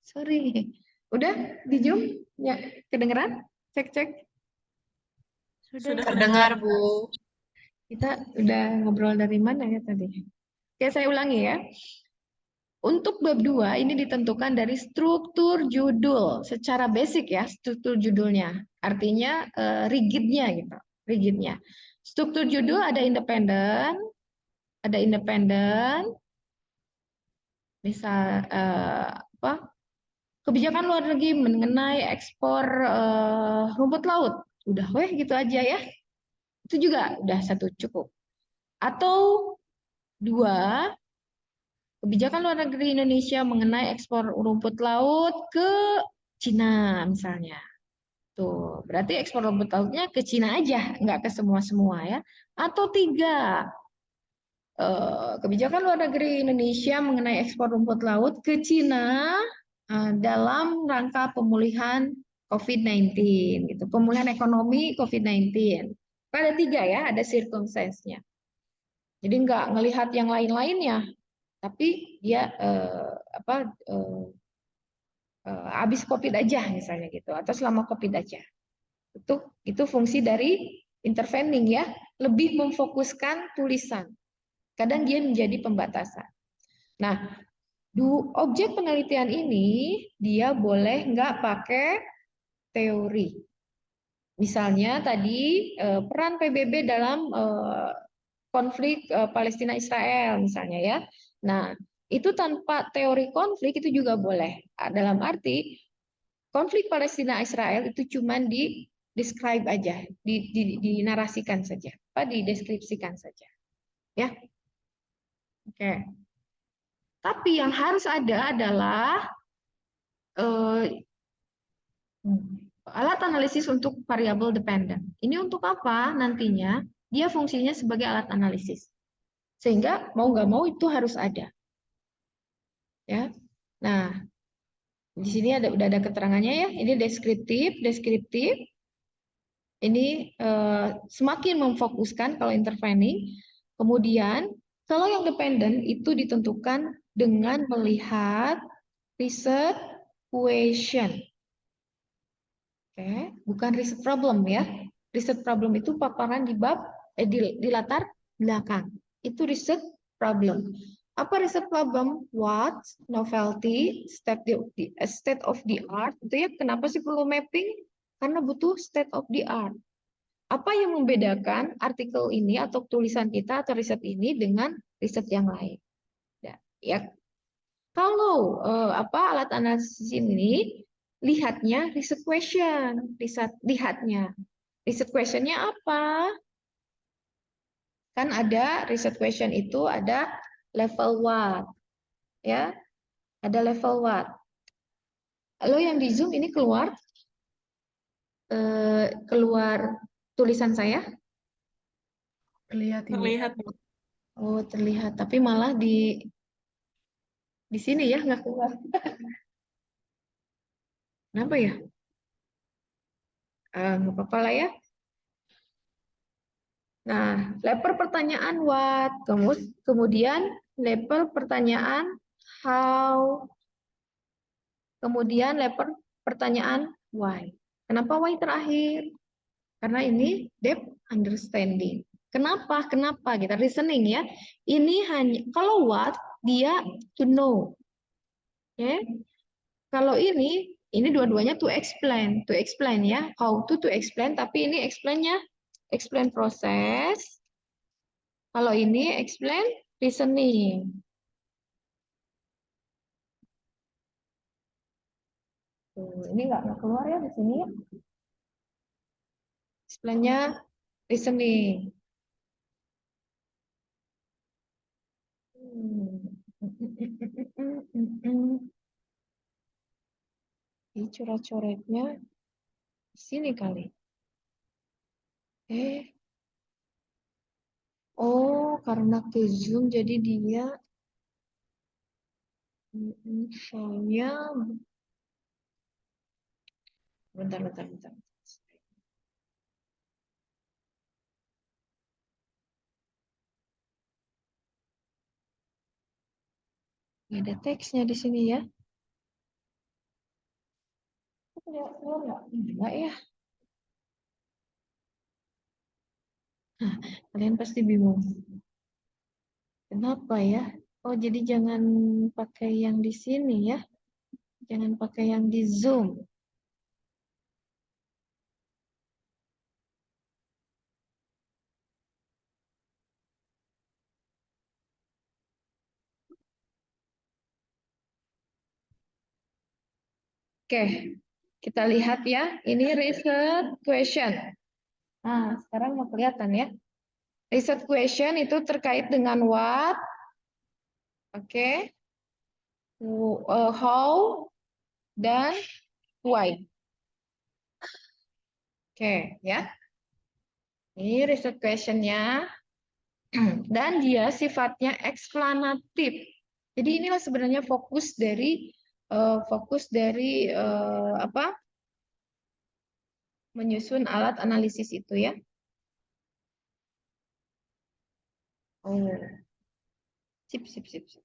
Sorry. Udah di Zoom? Ya, kedengeran? Cek. Sudah Terdengar, Bu. Kita udah ngobrol dari mana ya tadi? Oke, saya ulangi ya. Untuk bab 2 ini ditentukan dari struktur judul. Secara basic ya, struktur judulnya. Artinya rigidnya gitu. Rigidnya. Struktur judul ada independen, misal apa? Kebijakan luar negeri mengenai ekspor rumput laut. Udah weh gitu aja ya. Itu juga udah satu cukup. Atau dua, kebijakan luar negeri Indonesia mengenai ekspor rumput laut ke Cina misalnya. Tuh, berarti ekspor rumput lautnya ke Cina aja, nggak ke semua-semua ya. Atau tiga, kebijakan luar negeri Indonesia mengenai ekspor rumput laut ke Cina dalam rangka pemulihan COVID-19 gitu. Pemulihan ekonomi COVID-19. Ada tiga ya, ada circumstance-nya. Jadi nggak ngelihat yang lain-lainnya, tapi dia habis COVID aja misalnya gitu, atau selama COVID aja. Itu fungsi dari intervening ya, lebih memfokuskan tulisan. Kadang dia menjadi pembatasan. Nah, objek penelitian ini dia boleh nggak pakai teori. Misalnya tadi peran PBB dalam konflik Palestina-Israel misalnya ya. Nah, itu tanpa teori konflik itu juga boleh. Dalam arti konflik Palestina-Israel itu cuma di describe aja, dinarasikan saja, dideskripsikan saja. Ya, oke. Tapi yang harus ada adalah alat analisis untuk variable dependent. Ini untuk apa nantinya? Dia fungsinya sebagai alat analisis. Sehingga mau nggak mau itu harus ada. Ya. Nah, di sini udah ada keterangannya ya. Ini deskriptif. Ini semakin memfokuskan kalau intervening. Kemudian kalau yang dependent itu ditentukan dengan melihat research question. Oke, bukan riset problem ya. Riset problem itu paparan di latar belakang. Itu riset problem. Apa riset problem? What, novelty, state of the art. Itu ya, kenapa sih perlu mapping? Karena butuh state of the art. Apa yang membedakan artikel ini atau tulisan kita atau riset ini dengan riset yang lain? Ya, kalau alat analisis ini lihatnya riset question, lihatnya riset questionnya apa? Kan ada riset question itu ada level what, ya, ada level what. Lalu yang di Zoom ini keluar tulisan saya? terlihat Ibu. Terlihat. Oh terlihat, tapi malah di sini ya nggak keluar. Kenapa ya? Nggak apa-apa lah ya. Nah, leper pertanyaan what, kemudian leper pertanyaan how, kemudian leper pertanyaan why. Kenapa why terakhir? Karena ini depth understanding. Kenapa? Kenapa? Kita reasoning ya. Ini hanya kalau what dia to know. Ya. Kalau ini dua-duanya to explain ya. How to explain, tapi ini explain proses. Kalau ini explain reasoning. Tuh, ini nggak keluar ya di sini ya. Explain-nya reasoning. Ini coret-coretnya di sini kali. Oh, karena ke Zoom jadi dia show-nya bentar. Nggak ada teksnya di sini ya. Keluar nggak? Enggak ya. Nah, kalian pasti bingung. Kenapa ya? Oh, jadi jangan pakai yang di sini ya. Jangan pakai yang di Zoom. Oke, kita lihat ya. Ini research question. Nah, sekarang mau kelihatan ya. Research question itu terkait dengan what, oke, how, dan why. Oke, ya. Ini research question-nya. Dan dia sifatnya eksplanatif. Jadi inilah sebenarnya fokus dari apa? Menyusun alat analisis itu ya. Oh, sip, sip, sip, sip.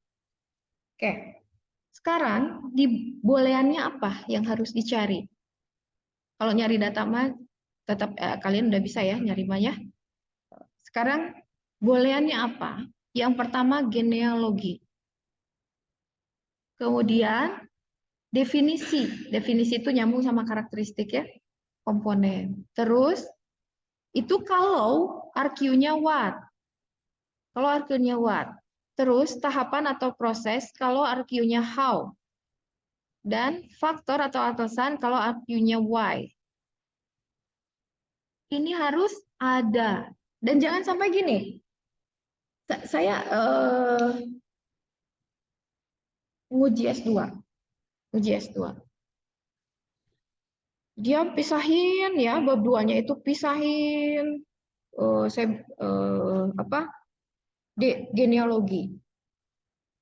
Oke. Sekarang di booleannya apa yang harus dicari? Kalau nyari data mah tetap kalian udah bisa ya nyari mah ya. Sekarang booleannya apa? Yang pertama genealogi. Kemudian definisi. Definisi itu nyambung sama karakteristik ya, komponen. Terus itu kalau RQ-nya what. Kalau RQ-nya what. Terus tahapan atau proses kalau RQ-nya how. Dan faktor atau alasan kalau RQ-nya why. Ini harus ada. Dan jangan sampai gini. Saya nguji S2. Uji S2. Dia pisahin ya, bab 2-nya itu pisahin saya apa? Genealogi,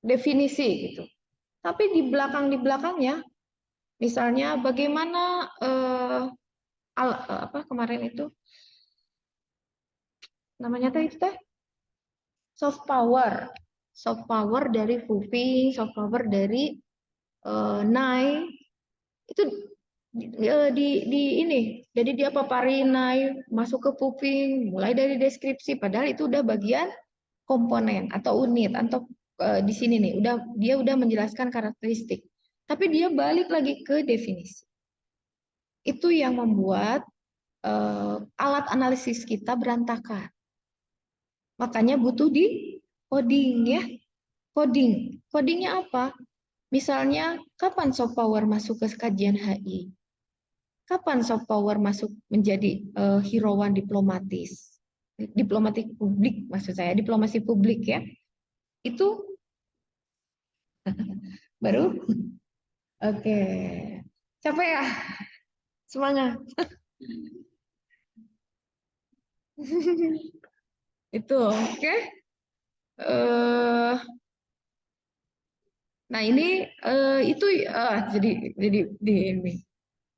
definisi gitu. Tapi di belakangnya misalnya bagaimana apa kemarin itu namanya teh itu teh soft power. Soft power dari Fufi, soft power dari Nai itu di ini jadi dia paparin naik masuk ke puping mulai dari deskripsi padahal itu udah bagian komponen atau unit atau di sini nih dia udah menjelaskan karakteristik tapi dia balik lagi ke definisi itu yang membuat alat analisis kita berantakan makanya butuh di coding ya codingnya apa misalnya kapan soft power masuk ke kajian HI. Kapan soft power masuk menjadi hirauan diplomatis? Diplomatik publik maksud saya, diplomasi publik ya. Itu baru oke. Capek ya? Semangat. Itu oke. Eh, nah ini itu jadi di ini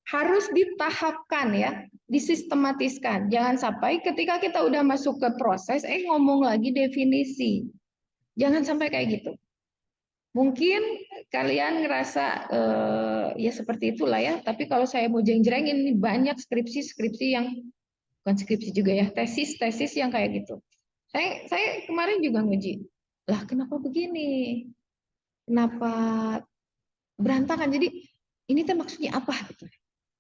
harus ditahapkan ya, disistematiskan. Jangan sampai ketika kita udah masuk ke proses, ngomong lagi definisi. Jangan sampai kayak gitu. Mungkin kalian ngerasa ya seperti itulah ya. Tapi kalau saya mau jeng-jrengin ini banyak skripsi-skripsi yang bukan skripsi juga ya, tesis-tesis yang kayak gitu. Saya kemarin juga nguji. Lah kenapa begini? Kenapa berantakan? Jadi ini tuh maksudnya apa gitu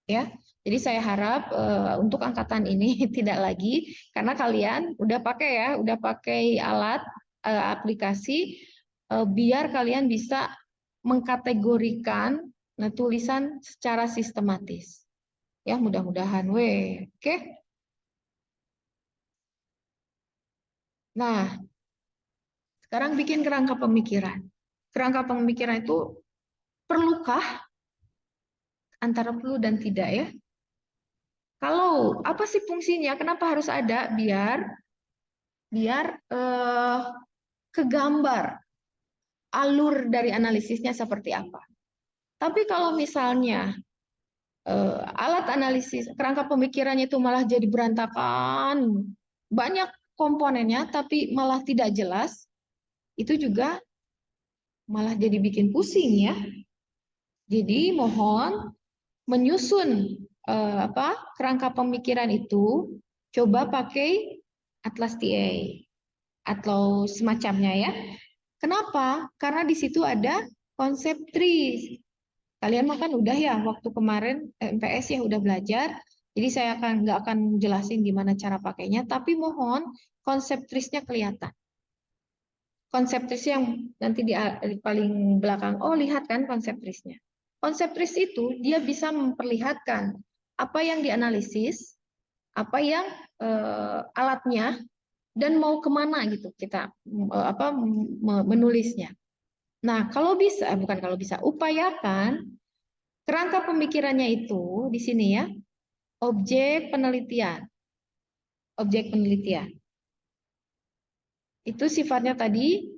ya? Jadi saya harap untuk angkatan ini tidak lagi karena kalian udah pakai ya, udah pakai alat aplikasi biar kalian bisa mengkategorikan tulisan secara sistematis. Ya, mudah-mudahan Oke. Nah, sekarang bikin kerangka pemikiran. Kerangka pemikiran itu perlukah antara perlu dan tidak ya? Kalau apa sih fungsinya? Kenapa harus ada? Biar kegambar alur dari analisisnya seperti apa. Tapi kalau misalnya alat analisis kerangka pemikirannya itu malah jadi berantakan, banyak komponennya tapi malah tidak jelas, itu juga malah jadi bikin pusing ya. Jadi mohon menyusun kerangka pemikiran itu, coba pakai Atlas TA atau semacamnya ya. Kenapa? Karena di situ ada konsep tree. Kalian makan udah ya waktu kemarin MPS ya udah belajar. Jadi saya nggak akan jelasin gimana cara pakainya, tapi mohon konsep trees-nya kelihatan. Konsep trees yang nanti di paling belakang. Oh, lihat kan konsep trees-nya. Konsep trees itu dia bisa memperlihatkan apa yang dianalisis, apa yang alatnya, dan mau kemana gitu kita menulisnya. Nah, kalau bisa, bukan kalau bisa, upayakan kerangka pemikirannya itu di sini ya, objek penelitian. Objek penelitian. Itu sifatnya tadi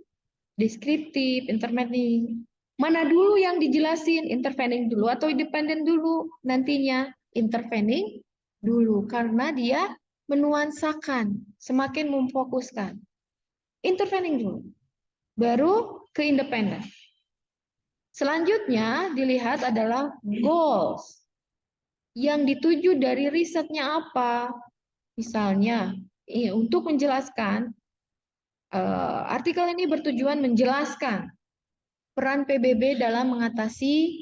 deskriptif, intervening. Mana dulu yang dijelasin, intervening dulu atau independen dulu? Nantinya intervening dulu karena dia menuansakan, semakin memfokuskan. Intervening dulu. Baru ke independen. Selanjutnya dilihat adalah goals. Yang dituju dari risetnya apa? Misalnya, untuk menjelaskan, artikel ini bertujuan menjelaskan peran PBB dalam mengatasi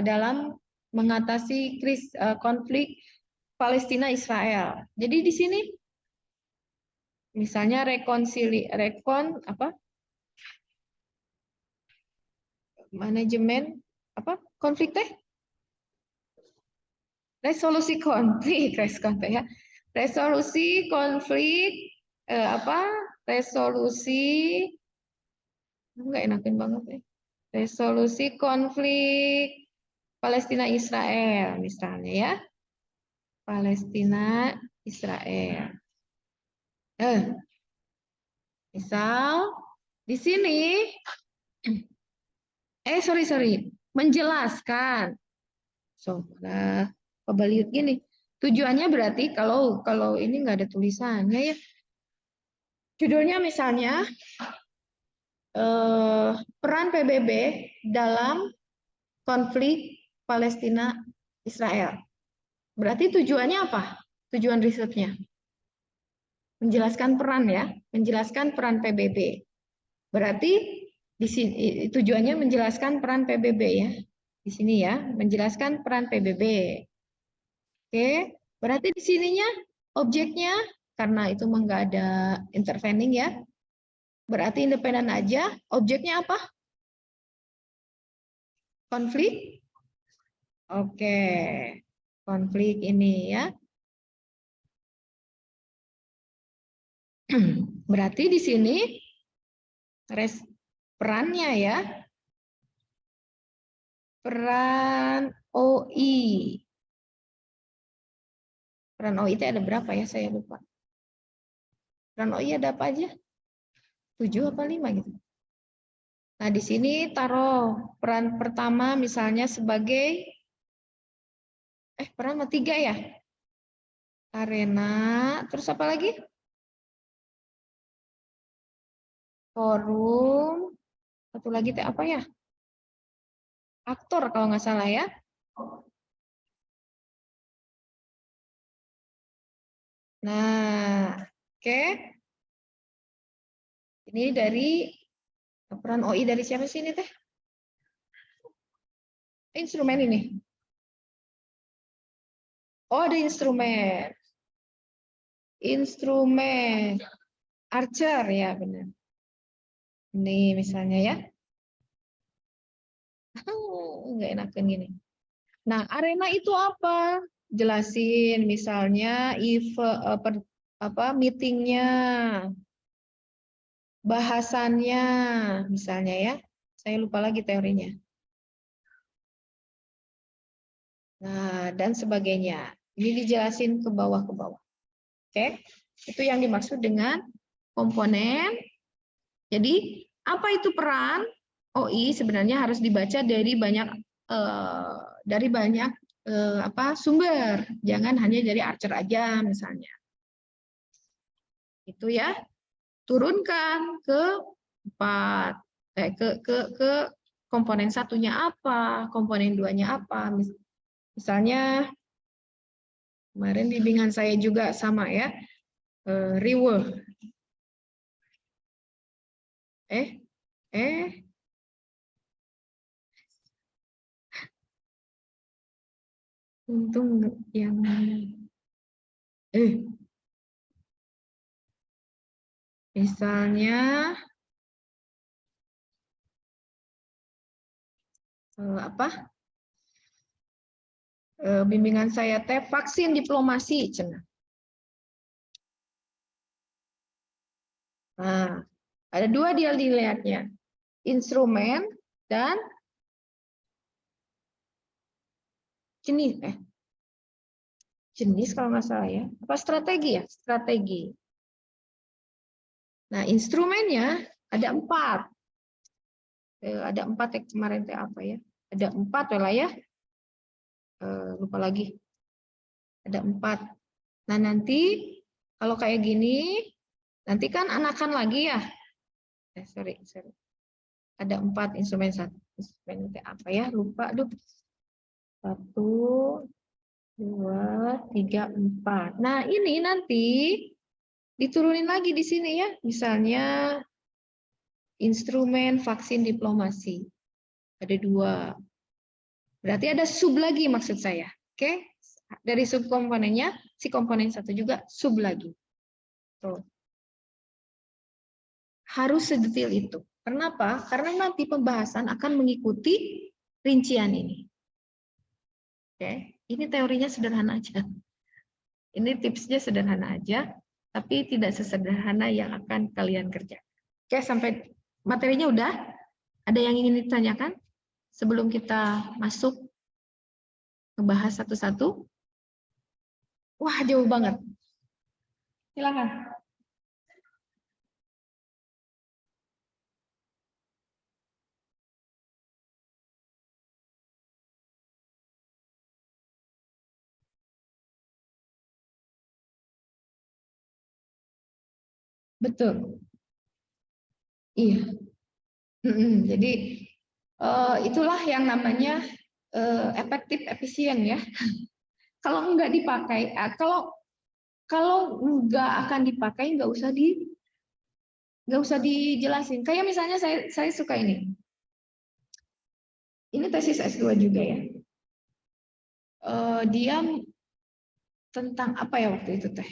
dalam mengatasi konflik Palestina Israel. Jadi di sini misalnya manajemen konflik resolusi konflik ya. Resolusi konflik resolusi nggak enakin banget ya. Resolusi konflik Palestina Israel misalnya ya. Palestina Israel. Misal di sini menjelaskan. Kebalik gini. Tujuannya berarti kalau ini nggak ada tulisannya ya. Judulnya misalnya peran PBB dalam konflik Palestina Israel. Berarti tujuannya apa? Tujuan risetnya menjelaskan peran ya, menjelaskan peran PBB. Berarti di sini tujuannya menjelaskan peran PBB ya. Di sini ya, menjelaskan peran PBB. Oke, berarti di sininya objeknya karena itu nggak ada intervening ya. Berarti independen aja. Objeknya apa? Konflik. Oke. Konflik ini ya. Berarti di sini perannya ya. Peran OI. Peran OI itu ada berapa ya? Saya lupa. Peran OI ada apa aja? 7 apa 5 gitu. Nah, di sini taruh peran pertama misalnya sebagai peran 3 ya. Arena, terus apa lagi? Forum, satu lagi apa ya? Aktor kalau nggak salah ya. Nah, oke. Ini dari peran OI dari siapa sih ini teh? Instrumen ini. Oh, ada instrumen. Instrumen. Archer ya, benar. Ini misalnya ya. Nggak enakan gini. Nah, arena itu apa? Jelasin misalnya meetingnya, bahasannya misalnya ya. Saya lupa lagi teorinya. Nah, dan sebagainya. Ini dijelasin ke bawah. Oke, itu yang dimaksud dengan komponen. Jadi, apa itu peran OI sebenarnya harus dibaca dari banyak sumber. Jangan hanya dari Archer aja misalnya. Itu ya. Turunkan ke 4 ke komponen satunya apa, komponen duanya apa. Misalnya kemarin bimbingan saya juga sama ya, Riwe. Untung yang misalnya apa? Bimbingan saya teh vaksin diplomasi cenah. Nah, ada dua dia dilihatnya, instrumen dan jenis kalau nggak salah ya, apa strategi ya, strategi. Nah, instrumennya ada 4. Ada 4 yang kemarin teh apa ya? Ada 4 lah ya. Lupa lagi. Ada 4. Nah, nanti kalau kayak gini, nanti kan anakan lagi ya. Sorry. Ada 4 instrumen. Instrumen teh apa ya? Lupa, 1, 2, 3, 4. Nah, ini nanti diturunin lagi di sini ya. Misalnya instrumen vaksin diplomasi. Ada 2. Berarti ada sub lagi maksud saya. Oke? Dari sub komponennya, si komponen 1 juga sub lagi. Tuh. Harus sedetail itu. Kenapa? Karena nanti pembahasan akan mengikuti rincian ini. Oke? Ini teorinya sederhana aja. Ini tipsnya sederhana aja, tapi tidak sesederhana yang akan kalian kerjakan. Oke, sampai materinya udah? Ada yang ingin ditanyakan sebelum kita masuk ngebahas satu-satu? Wah, jauh banget. Silakan. Betul. Iya. Jadi itulah yang namanya efektif efisien ya. Kalau nggak dipakai, kalau nggak akan dipakai nggak usah dijelasin. Kayak misalnya saya suka ini. Ini tesis S2 juga ya. Dia tentang apa ya waktu itu teh?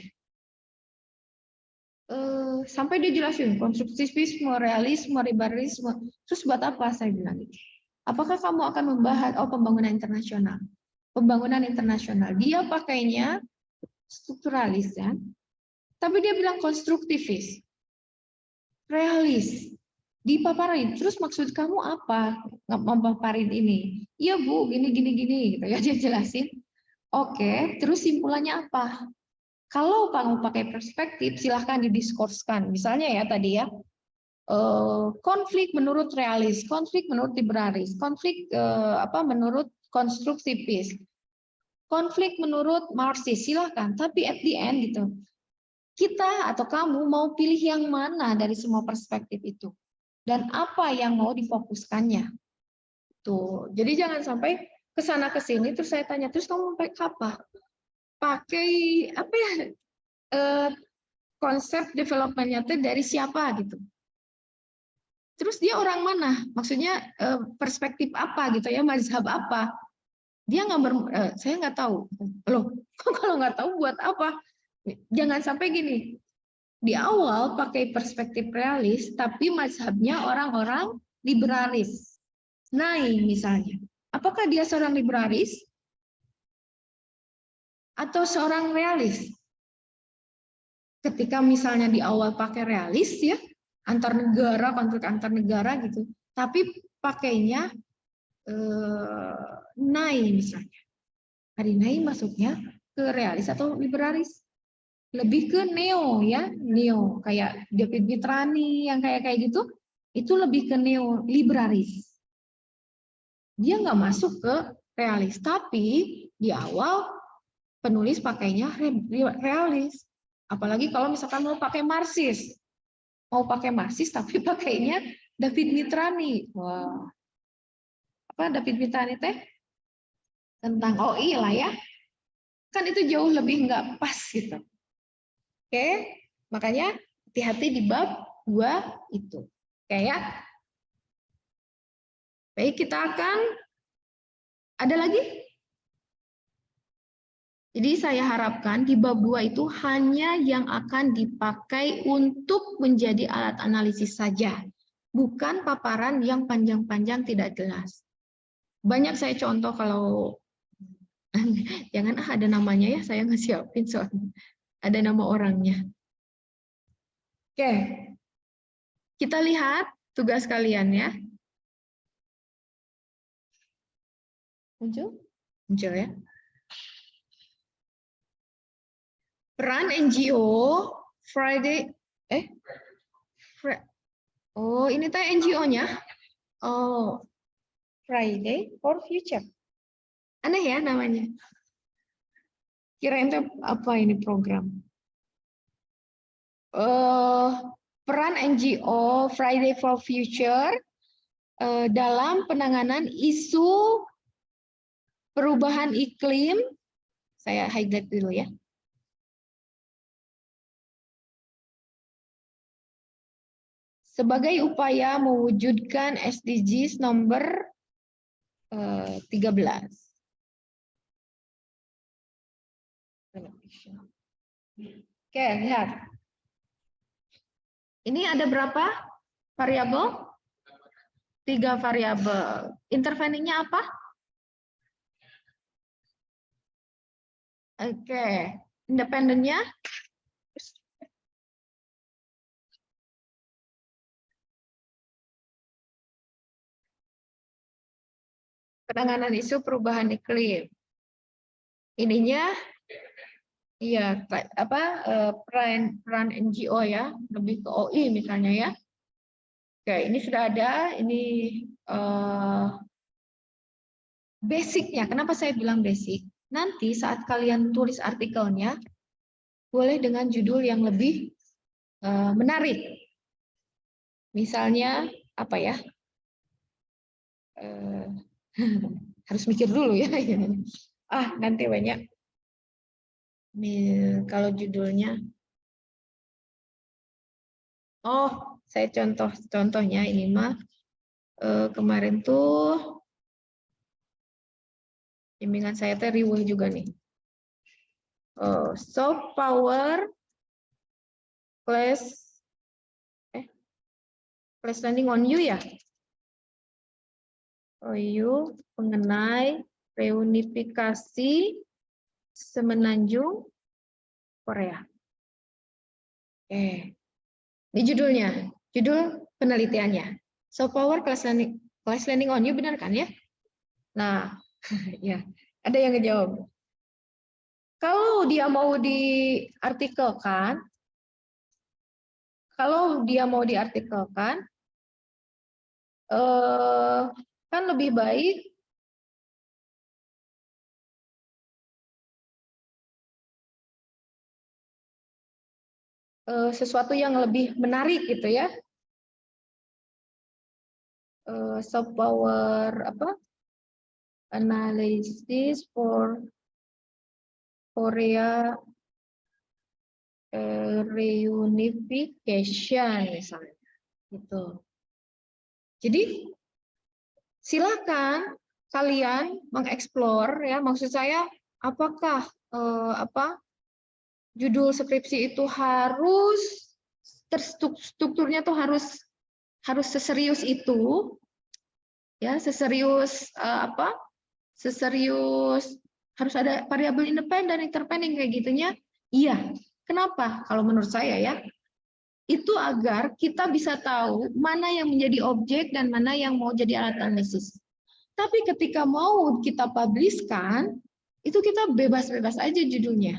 Sampai dia jelasin konstruktivisme, realisme, liberalisme. Terus buat apa saya bilang gitu? Apakah kamu akan membahas pembangunan internasional? Pembangunan internasional. Dia pakainya strukturalis ya. Tapi dia bilang konstruktivis. Realis. Dipaparin. Terus maksud kamu apa? Memaparin ini. Iya Bu, gini gitu ya dia jelasin. Oke, terus simpulannya apa? Kalau kamu pakai perspektif, silahkan didiskorskan. Misalnya ya tadi ya, konflik menurut realis, konflik menurut liberalis, konflik menurut konstruktivis, konflik menurut marxis, silahkan. Tapi at the end gitu, kita atau kamu mau pilih yang mana dari semua perspektif itu, dan apa yang mau difokuskannya. Tuh, jadi jangan sampai kesana kesini terus saya tanya, terus kamu pakai apa? Pakai apa ya? Konsep development-nya dari siapa gitu. Terus dia orang mana? Maksudnya perspektif apa gitu ya, mazhab apa? Dia nggak saya nggak tahu. Loh, kalau nggak tahu buat apa? Jangan sampai gini. Di awal pakai perspektif realis, tapi mazhabnya orang-orang liberalis. Naik misalnya. Apakah dia seorang liberalis atau seorang realis? Ketika misalnya di awal pakai realis ya, antar negara, konflik antar negara gitu, tapi pakainya Nai misalnya. Hari Nai masuknya ke realis atau liberalis? Lebih ke neo ya, neo kayak David Mitrani yang kayak gitu, itu lebih ke neo liberalis. Dia nggak masuk ke realis, tapi di awal penulis pakainya realis. Apalagi kalau misalkan mau pakai marxis. Mau pakai marxis tapi pakainya David Mitrani. Wah. apa David Mitani teh tentang OI lah ya. Kan itu jauh lebih nggak pas gitu. Oke, makanya hati-hati di bab 2 itu. Oke ya. Baik, kita akan ada lagi. Jadi saya harapkan di bab 2 itu hanya yang akan dipakai untuk menjadi alat analisis saja. Bukan paparan yang panjang-panjang tidak jelas. Banyak saya contoh kalau jangan ada namanya ya, saya nggak siapin soalnya. Ada nama orangnya. Oke, kita lihat tugas kalian ya. Muncul? Muncul ya. Peran NGO Friday oh ini teh NGO-nya. Oh, Friday for Future. Aneh ya namanya. Kirain teh apa ini program? Peran NGO Friday for Future dalam penanganan isu perubahan iklim. Saya highlight dulu ya. Sebagai upaya mewujudkan SDGs nomor 13. Oke, lihat. Ini ada berapa variabel? 3 variabel. Interveningnya apa? Oke, independennya? Penanganan isu perubahan iklim. Ininya, iya, apa peran NGO ya, lebih ke OI misalnya ya. Oke, ini sudah ada. Ini basicnya. Kenapa saya bilang basic? Nanti saat kalian tulis artikelnya, boleh dengan judul yang lebih menarik. Misalnya apa ya? Harus mikir dulu ya. Nanti banyak. Kalau judulnya, saya contohnya ini mah kemarin tuh bimbingan saya teh riweuh juga nih. Soft power class landing on you ya. You mengenai reunifikasi Semenanjung Korea. Ini judulnya, judul penelitiannya. Soft power class landing on you, benar kan ya? Nah, ya, ada yang ngejawab. Kalau dia mau diartikelkan, kan lebih baik sesuatu yang lebih menarik gitu ya. Soft power analysis for Korea reunification misalnya gitu. Jadi silakan kalian mengeksplor ya, maksud saya apakah judul skripsi itu harus strukturnya tuh harus seserius itu ya, seserius harus ada variabel independen, intervening kayak gitunya. Iya. Kenapa? Kalau menurut saya ya, itu agar kita bisa tahu mana yang menjadi objek dan mana yang mau jadi alat analisis. Tapi ketika mau kita publishkan, itu kita bebas-bebas aja judulnya.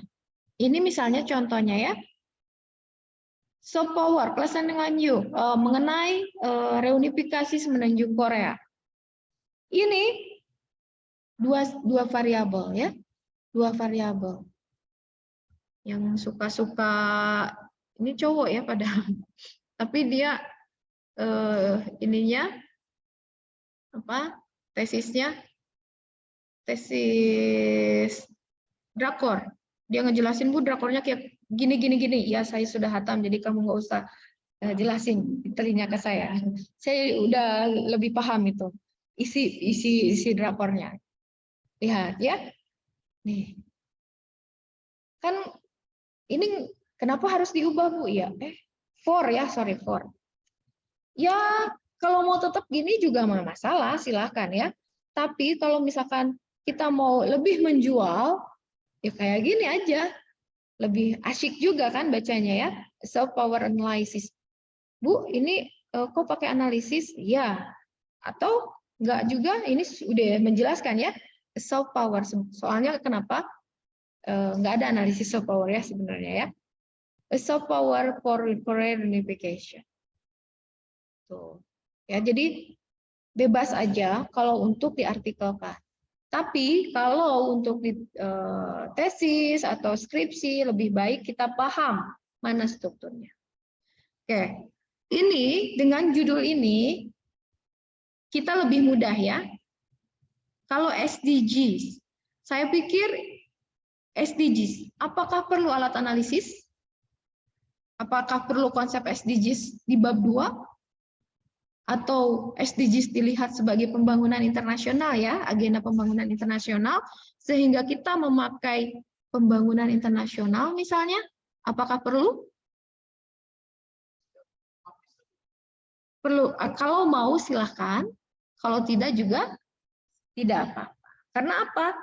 Ini misalnya contohnya ya, soft power, class landing on you, mengenai reunifikasi Semenanjung Korea. Ini dua variabel ya, dua variabel. Yang suka-suka ini cowok ya padahal, tapi dia ininya tesisnya tesis drakor. Dia ngejelasin, Bu, drakornya kayak gini. Ya, saya sudah hatam, jadi kamu nggak usah jelasin telinga ke saya. Saya udah lebih paham itu isi drakornya. Lihat ya, nih kan ini kenapa harus diubah, Bu? Ya, for. Ya, kalau mau tetap gini juga nggak masalah, silahkan ya. Tapi kalau misalkan kita mau lebih menjual, ya kayak gini aja. Lebih asyik juga kan bacanya ya. Self power analysis. Bu, ini kok pakai analisis? Ya. Atau enggak juga, ini sudah menjelaskan ya. Self power. Soalnya kenapa? Enggak ada analisis self power ya sebenarnya ya. Self power for reunification. Tuh. Ya, jadi bebas aja kalau untuk diartikelkan. Tapi kalau untuk di tesis atau skripsi lebih baik kita paham mana strukturnya. Oke, ini dengan judul ini kita lebih mudah ya. Kalau SDGs, saya pikir SDGs, apakah perlu alat analisis? Apakah perlu konsep SDGs di bab 2? Atau SDGs dilihat sebagai pembangunan internasional ya, agenda pembangunan internasional, sehingga kita memakai pembangunan internasional misalnya, apakah perlu? Perlu, kalau mau silahkan, kalau tidak juga tidak apa-apa. Karena apa?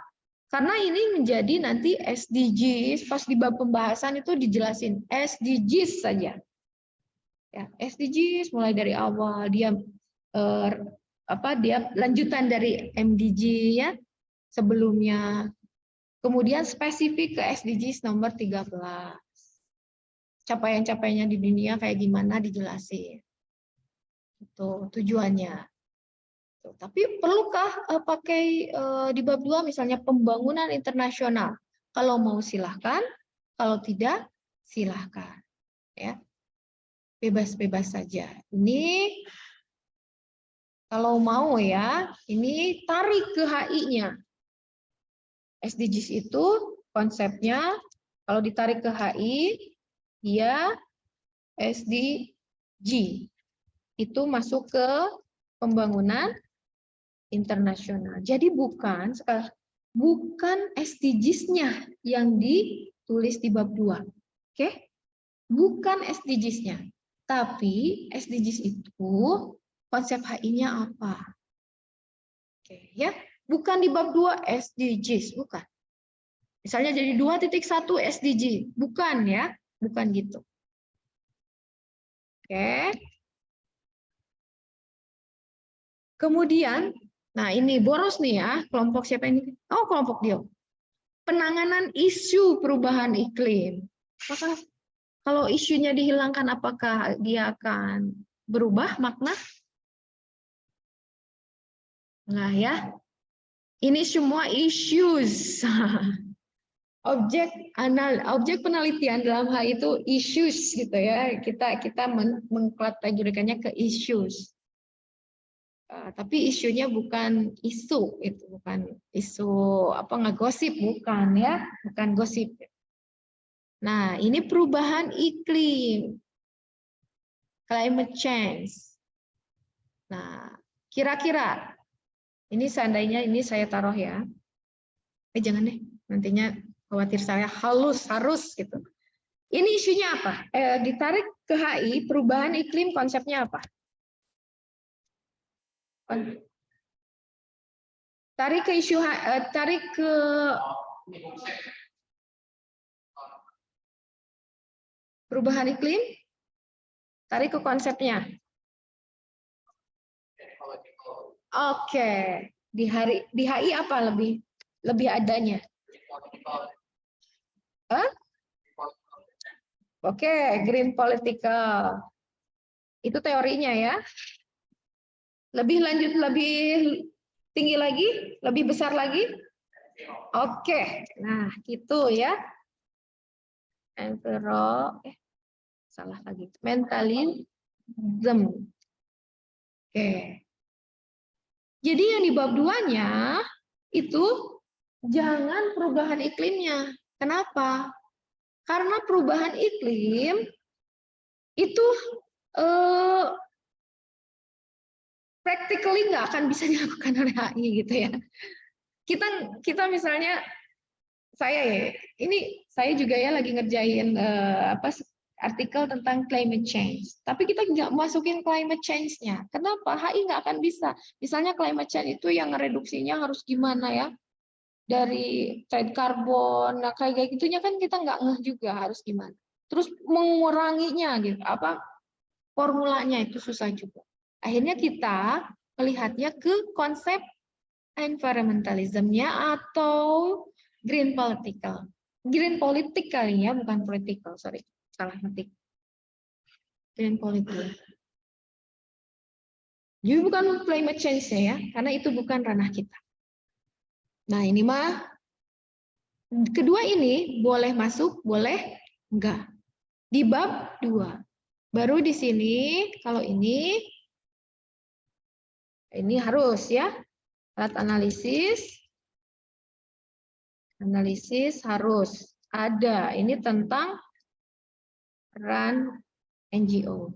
Karena ini menjadi nanti SDGs, pas di bab pembahasan itu dijelasin, SDGs saja. Ya, SDGs mulai dari awal dia dia lanjutan dari MDG ya sebelumnya. Kemudian spesifik ke SDGs nomor 13. Capaian-capaiannya di dunia kayak gimana dijelasin. Itu tujuannya. Tapi perlukah pakai di bab 2 misalnya pembangunan internasional? Kalau mau silahkan, kalau tidak silahkan. Ya. Bebas-bebas saja. Ini kalau mau ya, ini tarik ke HI-nya. SDGs itu konsepnya kalau ditarik ke HI, dia SDG. Itu masuk ke pembangunan internasional. Jadi bukan SDGs-nya yang ditulis di bab 2. Oke? Bukan SDGs-nya. Tapi SDGs itu konsep HI-nya apa? Oke, ya. Bukan di bab 2 SDGs, bukan. Misalnya jadi 2.1 SDG, bukan ya, bukan gitu. Oke. Kemudian, nah ini boros nih ya, kelompok siapa ini? Oh, kelompok dia. Penanganan isu perubahan iklim. Apakah kalau isunya dihilangkan, apakah dia akan berubah makna? Nah ya, ini semua issues. Objek penelitian dalam hal itu issues gitu ya. Kita mengkategorikannya ke issues. Tapi isunya bukan isu, itu bukan isu ngegosip, bukan ya, bukan gosip. Nah, ini perubahan iklim, climate change. Nah, kira-kira ini seandainya ini saya taruh ya, jangan deh, nantinya khawatir saya harus gitu. Ini isunya apa? Ditarik ke HI, perubahan iklim konsepnya apa? Tarik ke isu, tarik ke perubahan iklim, tarik ke konsepnya. Oke, di HI apa lebih adanya? Oke, green political. Itu teorinya ya. Lebih lanjut, lebih tinggi lagi, lebih besar lagi. Oke, nah gitu ya. Salah lagi. Mentalism. Oke. Jadi yang di bab 2-nya itu jangan perubahan iklimnya. Kenapa? Karena perubahan iklim itu practically nggak akan bisa dilakukan oleh HI gitu ya. Kita misalnya saya juga ya lagi ngerjain artikel tentang climate change. Tapi kita nggak masukin climate change-nya. Kenapa? HI nggak akan bisa. Misalnya climate change itu yang reduksinya harus gimana ya? Dari trade karbon, nah kayak gitunya kan kita nggak ngeh juga harus gimana. Terus menguranginya gitu, formulanya itu susah juga. Akhirnya kita melihatnya ke konsep environmentalism-nya atau green political. Green politik kali ya, bukan political, sorry. Salah ngetik. Green political. Jadi bukan climate change-nya ya, karena itu bukan ranah kita. Nah ini mah, kedua ini boleh masuk, boleh enggak. Di bab 2. Baru di sini, kalau ini harus ya. Alat analisis harus ada. Ini tentang peran NGO.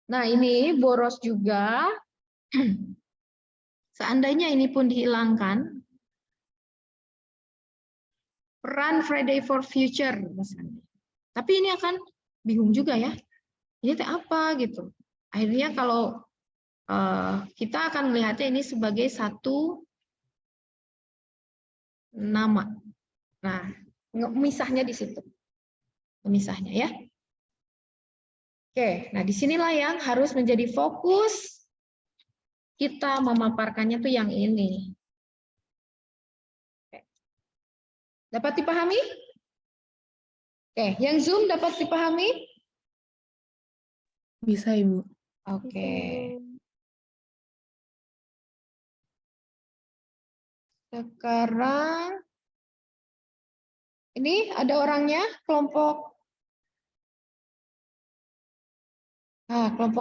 Nah ini boros juga. Seandainya ini pun dihilangkan, peran Friday for Future misalnya. Tapi ini akan bingung juga ya. Ini apa gitu. Akhirnya kalau kita akan melihatnya ini sebagai satu nama. Nah, misahnya di situ. Pemisahnya ya. Oke, nah disinilah yang harus menjadi fokus kita memaparkannya tuh yang ini. Oke. Dapat dipahami? Oke, yang Zoom dapat dipahami? Bisa, Ibu. Oke. Sekarang ini ada orangnya, kelompok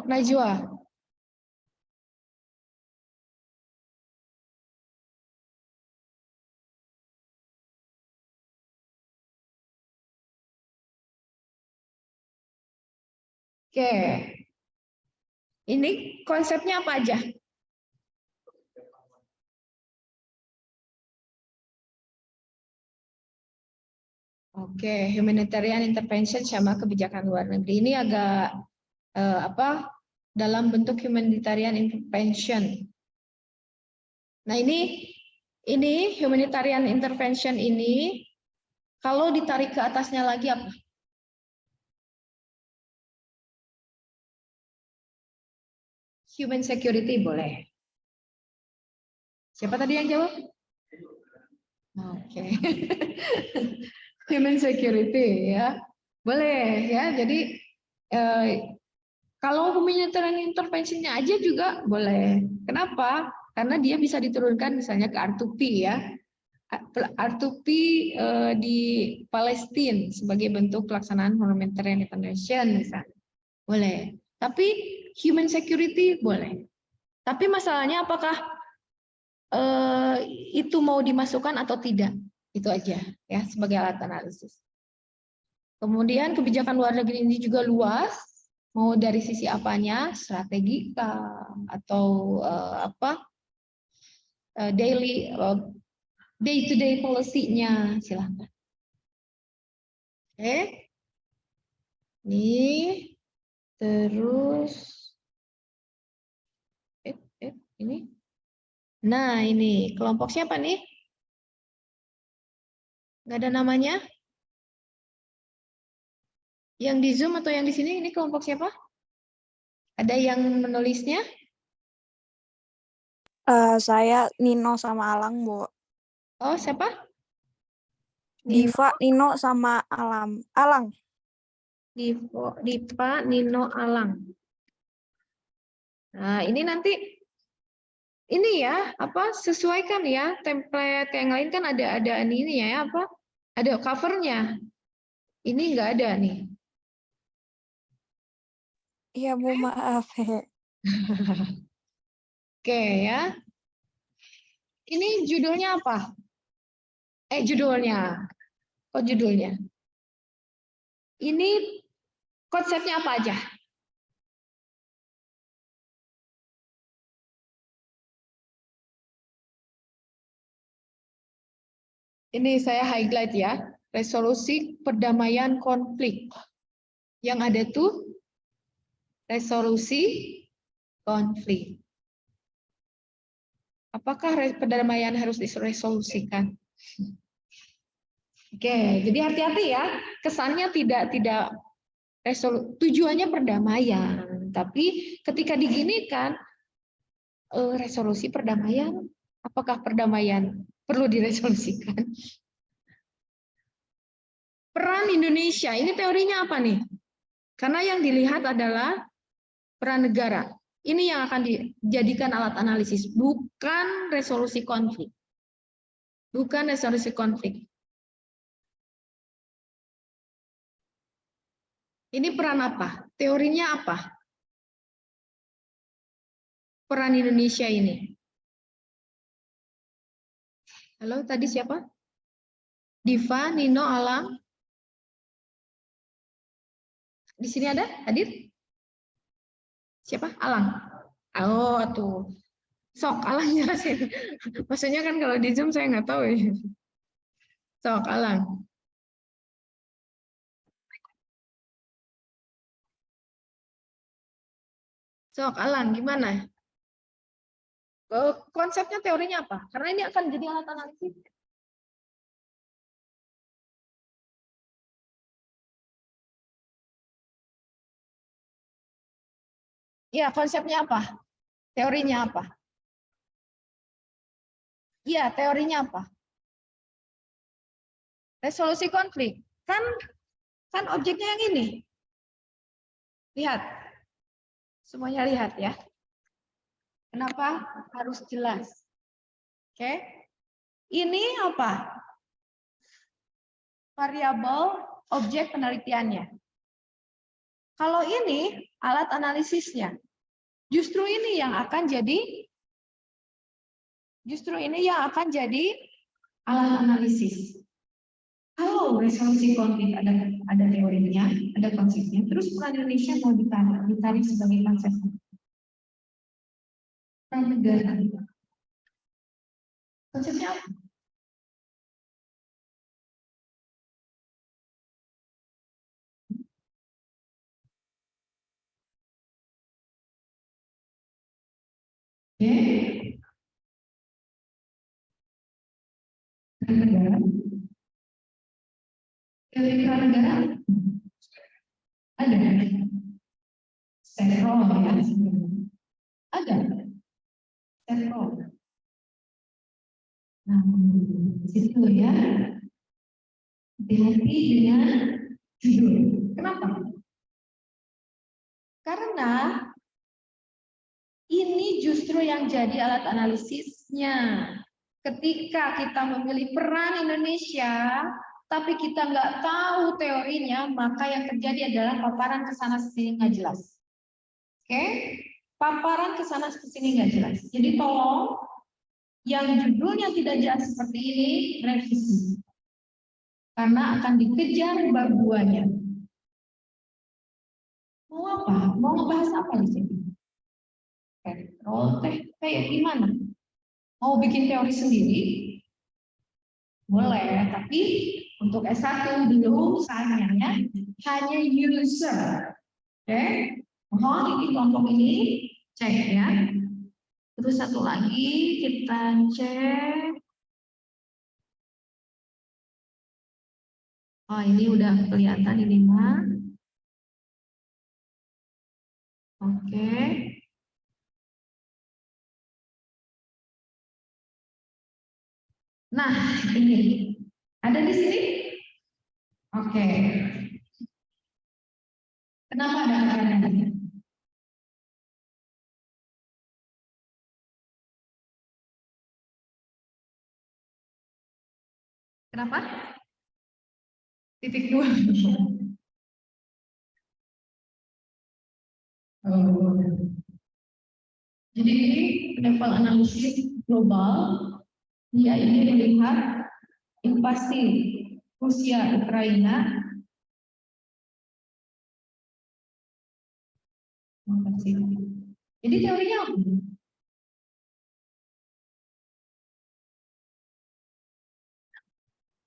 Najwa. Oke. Ini konsepnya apa aja? Oke, humanitarian intervention sama kebijakan luar negeri. Ini agak dalam bentuk humanitarian intervention. Nah, ini humanitarian intervention ini kalau ditarik ke atasnya lagi apa? Human security boleh. Siapa tadi yang jawab? Oke. Human security ya. Boleh ya. Jadi kalau humanitarian intervention-nya aja juga boleh. Kenapa? Karena dia bisa diturunkan misalnya ke R2P ya. R2P di Palestina sebagai bentuk pelaksanaan humanitarian intervention misalnya. Boleh. Tapi human security boleh. Tapi masalahnya apakah itu mau dimasukkan atau tidak? Itu aja ya sebagai alat analisis. Kemudian kebijakan luar negeri ini juga luas, mau dari sisi apanya, strategika atau day to day policy-nya, silahkan. Oke, ini terus ini. Nah ini kelompok siapa nih? Nggak ada namanya? Yang di Zoom atau yang di sini ini kelompok siapa? Ada yang menulisnya? Saya Nino sama Alang, Bu. Oh, siapa? Diva, Nino sama Alang. Diva, Nino, Alang. Nah, ini nanti ini ya, sesuaikan ya template yang lain kan ada ini ya, ada covernya. Ini nggak ada nih. Iya, Bu, maaf. Oke ya. Ini judulnya apa? Judulnya. Kok judulnya? Ini konsepnya apa aja? Ini saya highlight ya, resolusi perdamaian konflik. Yang ada tuh resolusi konflik. Apakah perdamaian harus diresolusikan? Oke, jadi hati-hati ya. Kesannya tidak tujuannya perdamaian, tapi ketika diginikan resolusi perdamaian, apakah perdamaian perlu diresolusikan? Peran Indonesia, ini teorinya apa nih? Karena yang dilihat adalah peran negara. Ini yang akan dijadikan alat analisis, bukan resolusi konflik. Bukan resolusi konflik. Ini peran apa? Teorinya apa? Peran Indonesia ini. Halo, tadi siapa? Diva, Nino, Alam. Di sini ada? Hadir? Siapa? Alang. Oh, tuh. Sok, Alang jelasin. Maksudnya kan kalau di Zoom saya nggak tahu ya. Sok, Alang. Sok, Alang, gimana? Konsepnya teorinya apa? Karena ini akan jadi alat analisis. Ya, konsepnya apa? Teorinya apa? Iya, teorinya apa? Resolusi konflik. Kan objeknya yang ini. Lihat. Semuanya lihat ya. Kenapa harus jelas? Oke. Ini apa? Variabel objek penelitiannya. Kalau ini alat analisisnya. Justru ini yang akan jadi alat analisis. Kalau resolusi konflik ada teorinya, ada konsepnya, terus peran Indonesia mau ditarik sebagai konsep peran negara. Konsepnya apa? Peran negara. Teori peran negara ada. Sterol ya. Ada. Sterol. Nah, situ ya. Hati-hati dengan judul. Kenapa? Karena ini justru yang jadi alat analisisnya. Ketika kita memilih peran Indonesia, tapi kita nggak tahu teorinya, maka yang terjadi adalah paparan ke sana sini nggak jelas. Oke? Paparan ke sana sini nggak jelas. Jadi tolong yang judulnya tidak jelas seperti ini revisi. Karena akan dikejar bab 2-nya. Mau apa? Mau ngebahas apa di sini? Kayak gimana? Mau bikin teori sendiri? Boleh, tapi untuk S1 belum saatnya hanya user. Oke? Mohon ini kelompok ini cek ya. Terus satu lagi kita cek. Oh, ini udah kelihatan ini mah. Oke. Nah, ini ada di sini. Oke. Kenapa ada tekanan? Kenapa? Titik 2. Oh. Jadi ini level analisis global, dia ini melihat invasi Rusia Ukraina. Jadi teorinya apa?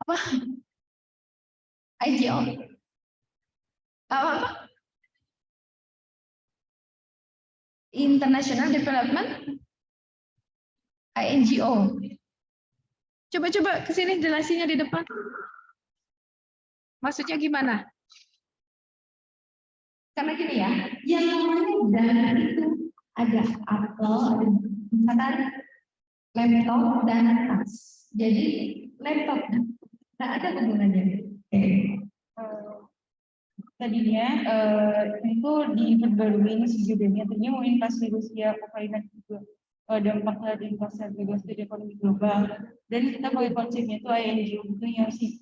Apa? IGO. Apa? International Development INGO. Coba kesini jelasinnya di depan. Maksudnya gimana? Karena gini ya, yang namanya dana itu ada Apple, ada misalkan laptop dan tas. Jadi laptop tidak ada hubungannya. Tadinya itu diperbarui sejujurnya ternyata mau invasi Rusia Ukraina juga dampaknya dari pasar gas dari ekonomi global, dan kita pakai konsepnya itu INGO itu yang si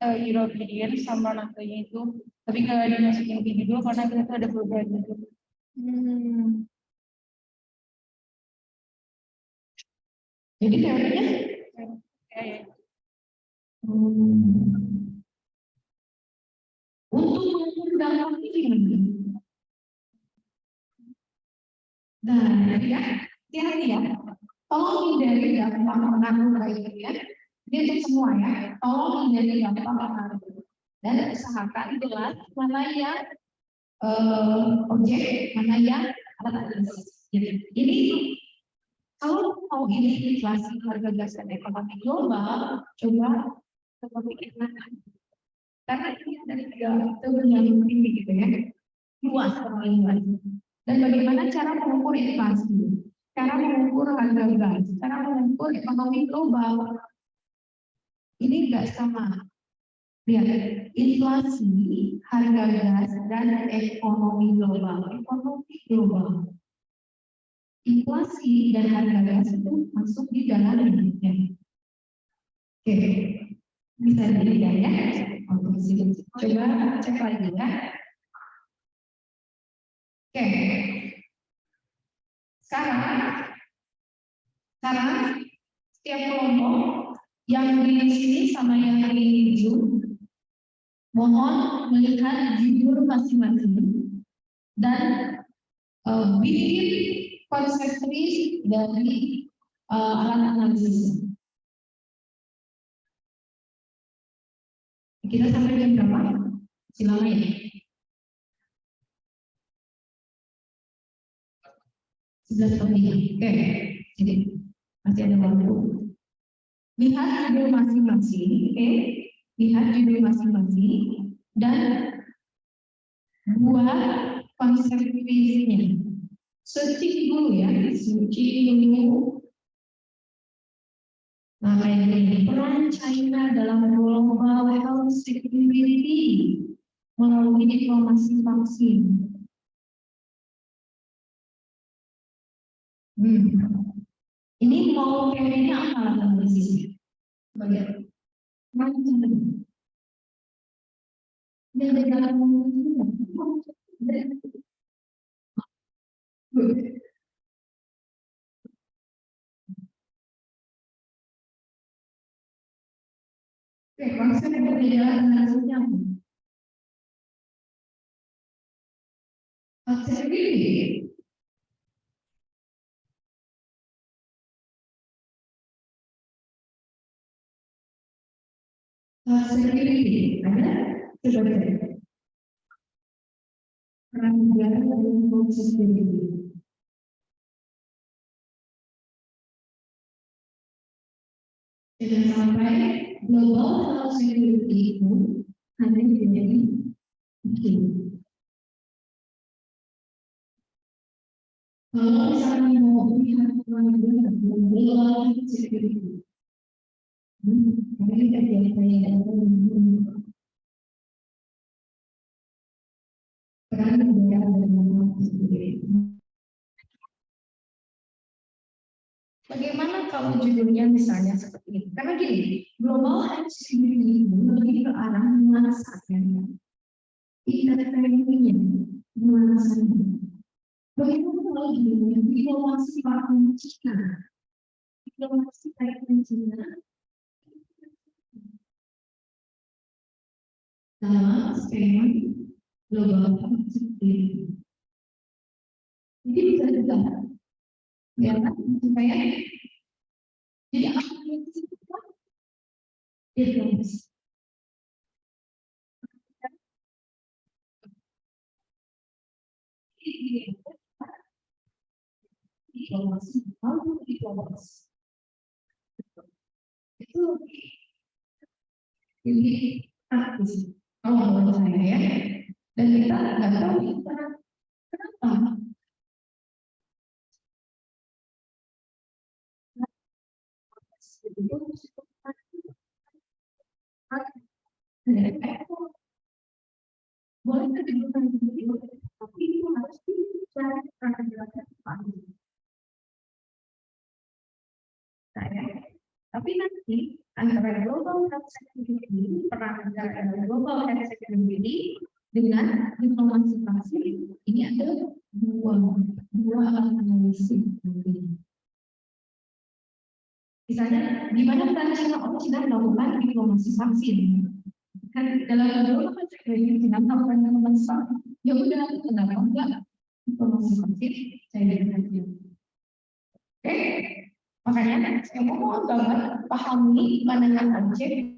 European sama NATO-nya itu, tapi kalau dimasukin ke judul karena kita ada perubahan itu. Jadi teorinya untuk mengukur dampak ini gimana? Nah, ya, hati-hati ya. Tolong hindari dampak pengaruh lainnya. Ini untuk semua ya. Tolong hindari dampak pengaruh. Dan usahakan jelas mana yang objek, mana yang alat analisis. Jadi ini kalau mau ini inflasi harga gas dan ekonomi global, coba pikirkan. Karena ini dari tiga yang tinggi gitu ya, luas permainan. Dan bagaimana cara mengukur inflasi, cara mengukur harga gas, cara mengukur ekonomi global. Ini enggak sama. Lihat, inflasi, harga gas, dan ekonomi global. Ekonomi global. Inflasi dan harga gas itu masuk di dalam ini. Oke, bisa dilihat ya. Coba cek lagi ya. Oke. Sekarang setiap kelompok yang di sini sama yang di hijau, mohon melihat judul masing-masing dan bikin konseptris dari alat analisis. Kita sampai jam berapa? Silakan ya. Sudah seperti oke. Jadi masih ada waktu. Lihat judul masing-masing, oke? Lihat judul masing-masing dan buat konseptrisnya. Searching dulu ya, searching dulu. Nah, kayak gini, peran China dalam global health security melalui diplomasi vaksin. Ini mau teorinya apa analisisnya? Bagian macam ini dalam konsep perbedaan analisisnya apa? Konsep ini security ada coba peran negara dalam security. Jangan sampai global health security itu hanya menjadi mungkin. Kalau misalnya mau melihat peran negara dalam global health security, ini terjadi peran negara dalam security. Bagaimana kalau judulnya misalnya seperti ini? Karena gini, global health security itu lebih ke arah mengasahkan intervensinya, mengasahkan. Bagaimana kalau diplomasi partner Cina. Diplomasi partner Cina dalam skema global partnership. Jadi bisa juga ya kan supaya jadi apa yang kita diplomasi. Diplomasi itu ini praktis kalau menurut saya ya, dan kita nggak tahu kenapa boleh terjadi tapi itu harus dilakukan. Tapi nanti antara global health security, peran antara global health security dengan diplomasi vaksin ini ada dua analisis. Misalnya, di mana peran China sedang melakukan diplomasi vaksin? Kan dalam global health security China melakukan diplomasi vaksin. Ya udah, kenapa enggak diplomasi vaksin? Saya dengar. Oke. Makanya saya mau banget pahami pandangan objek